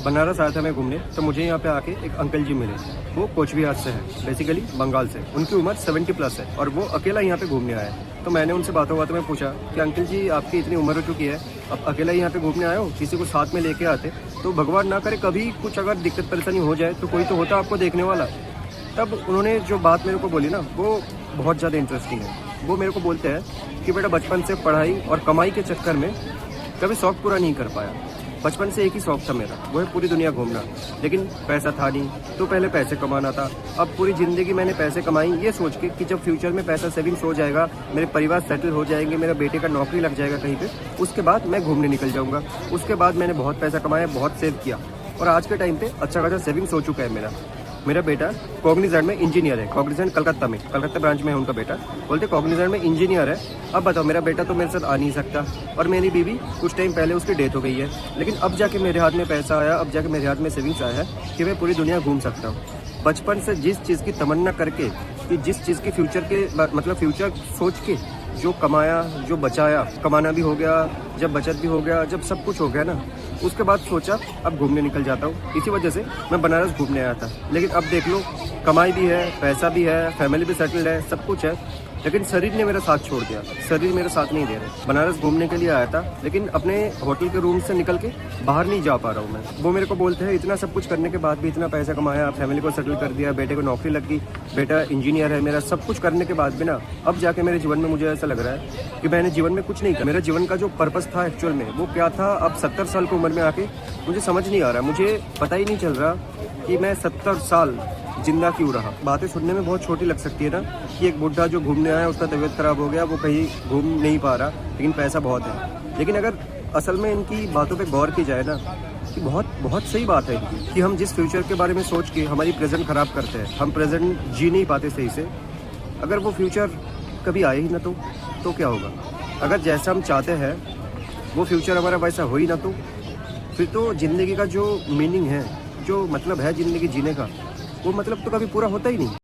बनारस आया था मैं घूमने, तो मुझे यहाँ पे आके एक अंकल जी मिले। वो कोचबिहार से है, बेसिकली बंगाल से। उनकी उम्र 70+ है और वो अकेला यहाँ पे घूमने आया है। तो मैंने उनसे बातों में पूछा कि अंकल जी, आपकी इतनी उम्र हो चुकी है, अब अकेला यहाँ पे घूमने आए हो, किसी को साथ में लेके आते तो भगवान ना करे कभी कुछ अगर दिक्कत परेशानी हो जाए तो कोई तो होता आपको देखने वाला। तब उन्होंने जो बात मेरे को बोली ना, वो बहुत ज़्यादा इंटरेस्टिंग है। वो मेरे को बोलते हैं कि बेटा, बचपन से पढ़ाई और कमाई के चक्कर में कभी शौक पूरा नहीं कर पाया। बचपन से एक ही शौक था मेरा, वो है पूरी दुनिया घूमना, लेकिन पैसा था नहीं, तो पहले पैसे कमाना था। अब पूरी ज़िंदगी मैंने पैसे कमाई ये सोच के कि जब फ्यूचर में पैसा सेविंग्स हो जाएगा, मेरे परिवार सेटल हो जाएंगे, मेरा बेटे का नौकरी लग जाएगा कहीं पे, उसके बाद मैं घूमने निकल जाऊँगा। उसके बाद मैंने बहुत पैसा कमाया, बहुत सेव किया और आज के टाइम पे अच्छा खासा सेविंग्स हो चुका है मेरा बेटा कॉग्निजेंट में इंजीनियर है। कॉग्निजेंट कलकत्ता ब्रांच में है उनका बेटा। बोलते कॉग्निजेंट में इंजीनियर है। अब बताओ, मेरा बेटा तो मेरे साथ आ नहीं सकता और मेरी बीवी कुछ टाइम पहले उसकी डेथ हो गई है, लेकिन अब जाके मेरे हाथ में पैसा आया, अब जाके मेरे हाथ में सेविंग्स आया है कि मैं पूरी दुनिया घूम सकता हूँ। बचपन से जिस चीज़ की तमन्ना करके, कि जिस चीज़ की फ्यूचर के मतलब फ्यूचर सोच के जो कमाया, जो बचाया, कमाना भी हो गया, जब बचत भी हो गया, जब सब कुछ हो गया ना, उसके बाद सोचा अब घूमने निकल जाता हूँ। इसी वजह से मैं बनारस घूमने आया था। लेकिन अब देख लो, कमाई भी है, पैसा भी है, फैमिली भी सेटल्ड है, सब कुछ है, लेकिन शरीर ने मेरा साथ छोड़ दिया। शरीर मेरा साथ नहीं दे रहे। बनारस घूमने के लिए आया था, लेकिन अपने होटल के रूम से निकल के बाहर नहीं जा पा रहा हूँ मैं। वो मेरे को बोलते हैं इतना सब कुछ करने के बाद भी, इतना पैसा कमाया, फैमिली को सेटल कर दिया, बेटे को नौकरी लग गई, बेटा इंजीनियर है मेरा, सब कुछ करने के बाद भी ना, अब जाके मेरे जीवन में मुझे ऐसा लग रहा है कि मैंने जीवन में कुछ नहीं किया। मेरा जीवन का जो पर्पस था एक्चुअल में, वो क्या था, अब 70 साल की उम्र में आके मुझे समझ नहीं आ रहा। मुझे पता ही नहीं चल रहा कि मैं 70 साल जिंदा क्यों रहा। बातें सुनने में बहुत छोटी लग सकती है ना, कि एक बुढ़ा जो घूमने आया, उसका तबीयत खराब हो गया, वो कहीं घूम नहीं पा रहा, लेकिन पैसा बहुत है। लेकिन अगर असल में इनकी बातों पे गौर की जाए ना, कि बहुत सही बात है इनकी, कि हम जिस फ्यूचर के बारे में सोच के हमारी प्रेजेंट खराब करते हैं, हम प्रेजेंट जी नहीं पाते सही से, अगर वो फ्यूचर कभी आए ही ना तो क्या होगा। अगर जैसा हम चाहते हैं वो फ्यूचर हमारा वैसा हो ही ना, तो फिर तो ज़िंदगी का जो मीनिंग है, जो मतलब है ज़िंदगी जीने का, वो मतलब तो कभी पूरा होता ही नहीं।